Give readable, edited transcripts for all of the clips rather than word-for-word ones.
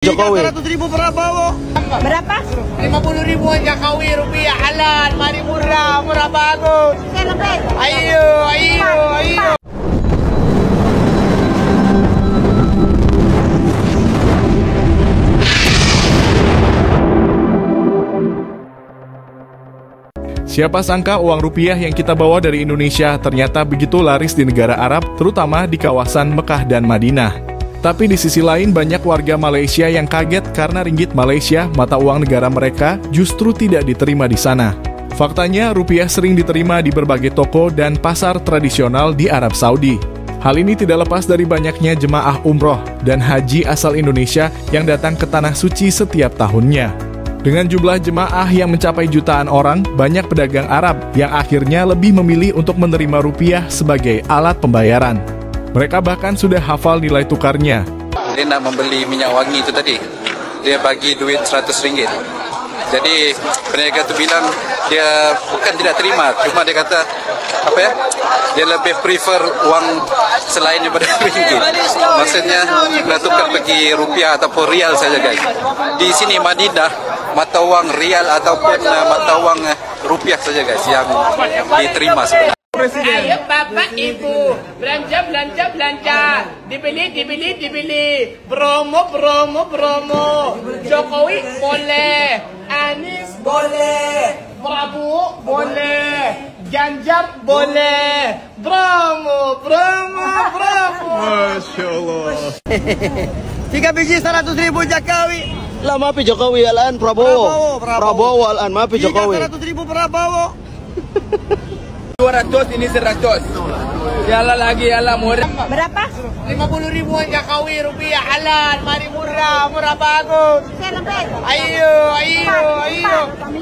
Jokowi. 100.000 Prabowo. Berapa? 50.000 Jokowi rupiah halal, mari murah, murah bagus. Ayo, ayo, ayo. Siapa sangka uang rupiah yang kita bawa dari Indonesia ternyata begitu laris di negara Arab, terutama di kawasan Mekah dan Madinah. Tapi di sisi lain banyak warga Malaysia yang kaget karena ringgit Malaysia, mata uang negara mereka, justru tidak diterima di sana. Faktanya, rupiah sering diterima di berbagai toko dan pasar tradisional di Arab Saudi. Hal ini tidak lepas dari banyaknya jemaah umroh dan haji asal Indonesia yang datang ke Tanah Suci setiap tahunnya. Dengan jumlah jemaah yang mencapai jutaan orang, banyak pedagang Arab yang akhirnya lebih memilih untuk menerima rupiah sebagai alat pembayaran. Mereka bahkan sudah hafal nilai tukarnya. Dia nak membeli minyak wangi itu tadi, dia bagi duit RM100. Jadi peniaga tu bilang dia bukan tidak terima, cuma dia kata dia lebih prefer uang selain daripada ringgit. Maksudnya nak tukar pergi rupiah ataupun rial saja guys. Di sini Madinah mata uang rial ataupun mata uang rupiah saja guys yang diterima sebenarnya. Ayo bapak ibu, belanja, belanja, belanja. Dibeli. Promo. Jokowi boleh, Anies boleh, Prabowo boleh, Ganjar boleh. Promo. Masya Allah. 3 biji 100.000 Jokowi. Lah maaf Jokowi alaan Prabowo. Prabowo alaan maaf Jokowi. 100.000 Prabowo. 200 ini 100. Yalah lagi yalah murah. Berapa? 50.000 Jokowi rupiah halal, mari murah, murah bagus. Ayo.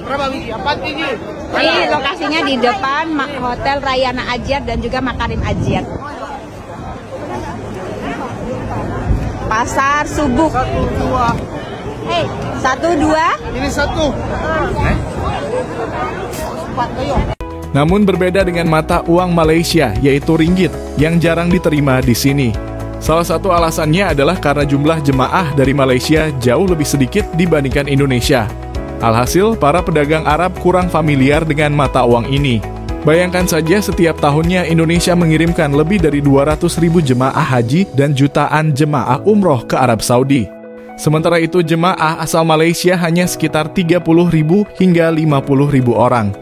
Berapa biji? 4 biji. Ini lokasinya di depan Hotel Rayana Ajiat dan juga Makarim Ajiat. Pasar Subuh. 1, 2. Ini 1. Namun berbeda dengan mata uang Malaysia, yaitu ringgit, yang jarang diterima di sini. Salah satu alasannya adalah karena jumlah jemaah dari Malaysia jauh lebih sedikit dibandingkan Indonesia. Alhasil, para pedagang Arab kurang familiar dengan mata uang ini. Bayangkan saja setiap tahunnya Indonesia mengirimkan lebih dari 200.000 jemaah haji dan jutaan jemaah umroh ke Arab Saudi. Sementara itu jemaah asal Malaysia hanya sekitar 30.000 hingga 50.000 orang.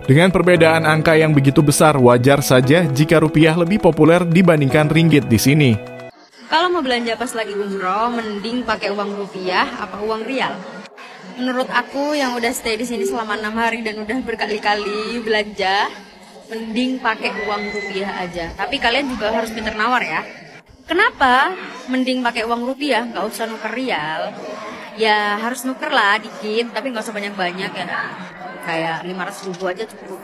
Dengan perbedaan angka yang begitu besar, wajar saja jika rupiah lebih populer dibandingkan ringgit di sini. Kalau mau belanja pas lagi umroh, mending pakai uang rupiah apa uang rial? Menurut aku yang udah stay di sini selama 6 hari dan udah berkali-kali belanja, mending pakai uang rupiah aja. Tapi kalian juga harus pintar nawar ya. Kenapa mending pakai uang rupiah, nggak usah nuker rial? Ya harus nuker lah dikit, tapi nggak usah banyak-banyak ya. Kayak 500.000 aja cukup.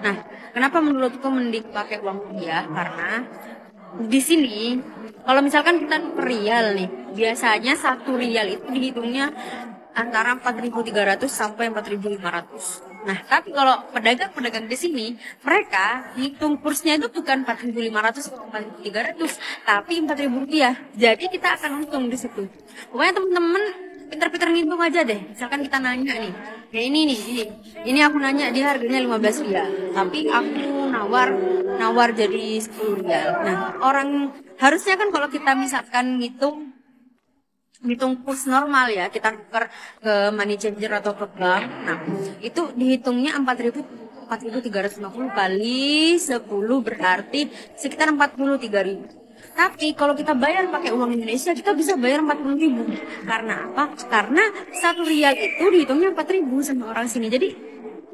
Nah, kenapa menurutku mending pakai uang rupiah? Karena di sini, kalau misalkan kita nuker rial nih, biasanya 1 rial itu dihitungnya antara 4.300 sampai 4.500. Nah, tapi kalau pedagang-pedagang di sini, mereka hitung kursnya itu bukan 4.500 atau 4.300, tapi 4.000 rupiah. Jadi kita akan untung di situ. Pokoknya teman-teman pintar-pintar ngitung aja deh. Misalkan kita nanya nih, kayak ini aku nanya dia harganya 15 rial, tapi aku nawar jadi 10 rial. Nah, orang harusnya kan kalau kita misalkan ngitung kurs normal ya, kita tuker ke money changer atau ke bank. Nah, itu dihitungnya 4.350 kali 10 berarti sekitar 43.000. Tapi kalau kita bayar pakai uang Indonesia, kita bisa bayar 40.000. Karena apa? Karena 1 rial itu dihitungnya 4.000 sama orang sini. Jadi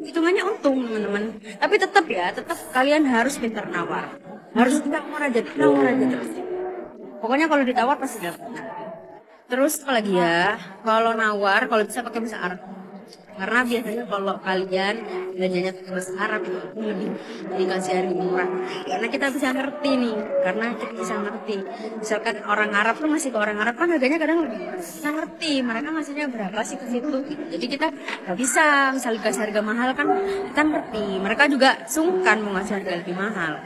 hitungannya untung teman-teman. Tapi tetap kalian harus pintar nawar. Harus nawar aja terus. Pokoknya kalau ditawar pasti dapat. Terus apa lagi ya? Kalau nawar, kalau bisa pakai bahasa Arab. Karena biasanya kalau kalian belanjanya pakai bahasa Arab lebih dikasih harga murah. Karena kita bisa ngerti nih. Misalkan orang Arab tuh masih ke orang Arab kan harganya kadang lebih murah. Kita ngerti mereka ngasihnya berapa sih ke situ. Jadi kita nggak bisa misalnya kasih harga mahal kan kita ngerti. Mereka juga sungkan mau ngasih harga lebih mahal.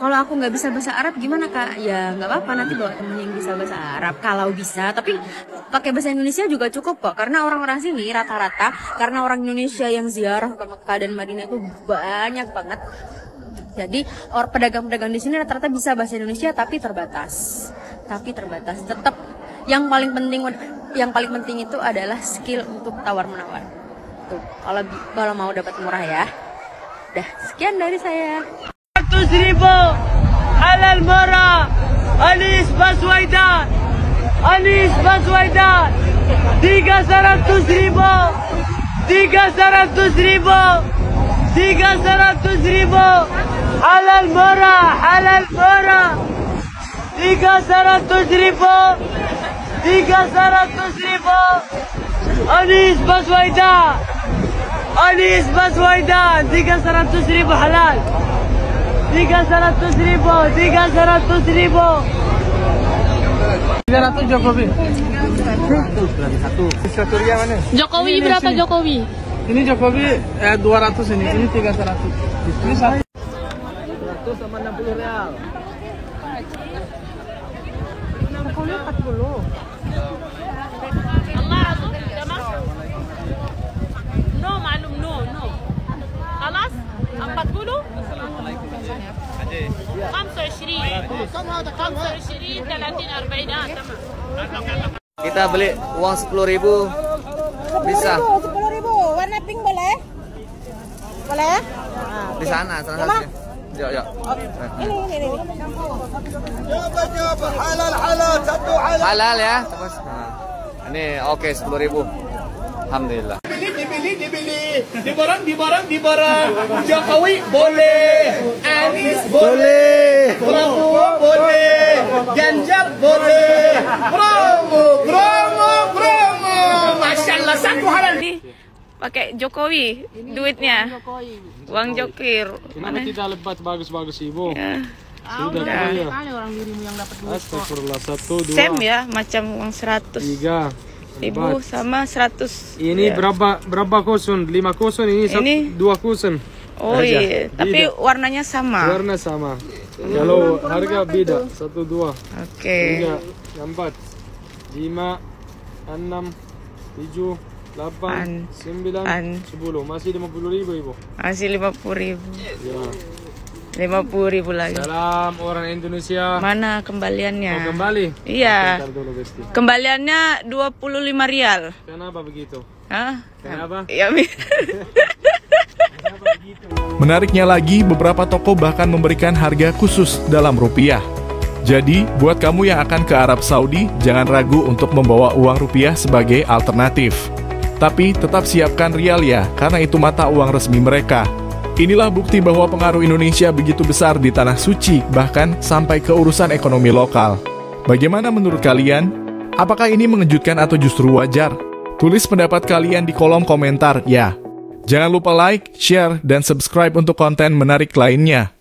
kalau aku nggak bisa bahasa Arab gimana Kak? Ya nggak apa-apa, nanti bawa temen yang bisa bahasa Arab kalau bisa. Tapi pakai bahasa Indonesia juga cukup kok. Karena orang-orang sini rata-rata, karena orang Indonesia yang ziarah ke Mekah dan Madinah itu banyak banget. Jadi pedagang-pedagang di sini rata-rata bisa bahasa Indonesia tapi terbatas. Tetap yang paling penting itu adalah skill untuk tawar-menawar. Tuh, kalau mau dapat murah ya. Dah, sekian dari saya. 100.000 halal murah. Anies Baswedan 300.000 halal murah 300.000 Anies Baswedan 300.000 halal 300.000 Jokowi. Satu rial mana? Jokowi Ini berapa sini. Jokowi? Ini Jokowi 200 ini 300. Ini 100 sama 60 real. 40. No معلوم no. خلاص 40 25 30 40 تمام. Kita beli uang 10.000 bisa 10.000, warna pink boleh? Boleh? di sana saja. Ya. Ini. Halal ya. Terus, nah, ini oke 10.000. Alhamdulillah. Di barang. Jokowi boleh, Anies boleh, Prabowo boleh, Ganjar boleh. Promo. Masya Allah, satu halal. Pakai Jokowi duitnya. Uang jokir. Kenapa tidak lebat bagus-bagus ibu? Ya. Sudah Udah. orang dirimu yang dapat duit. Astagfirullah, 1, 2, Same ya, macam uang 100 3. ribu sama 100. Ini ya. berapa kosun? 5 kosun, ini 2 kosun. Oh Aja. iya, tapi Beda. warnanya sama. Warna sama. Kalau harga beda, 1, 2, Oke. 3, 4, 5, 6, 7, 8, 9, 10. Masih 50.000 ibu. Masih 50.000. Ya. 50.000 lagi. Salam orang Indonesia. Mana kembaliannya? Mau kembali? Iya. Bentar dulu, Besti. Kembaliannya 25 rial. Kenapa begitu? Hah? Kenapa? Ya, Menariknya lagi, beberapa toko bahkan memberikan harga khusus dalam rupiah. Jadi, buat kamu yang akan ke Arab Saudi, jangan ragu untuk membawa uang rupiah sebagai alternatif. Tapi tetap siapkan rial ya, karena itu mata uang resmi mereka. Inilah bukti bahwa pengaruh Indonesia begitu besar di Tanah Suci, bahkan sampai ke urusan ekonomi lokal. Bagaimana menurut kalian? Apakah ini mengejutkan atau justru wajar? Tulis pendapat kalian di kolom komentar ya. Jangan lupa like, share, dan subscribe untuk konten menarik lainnya.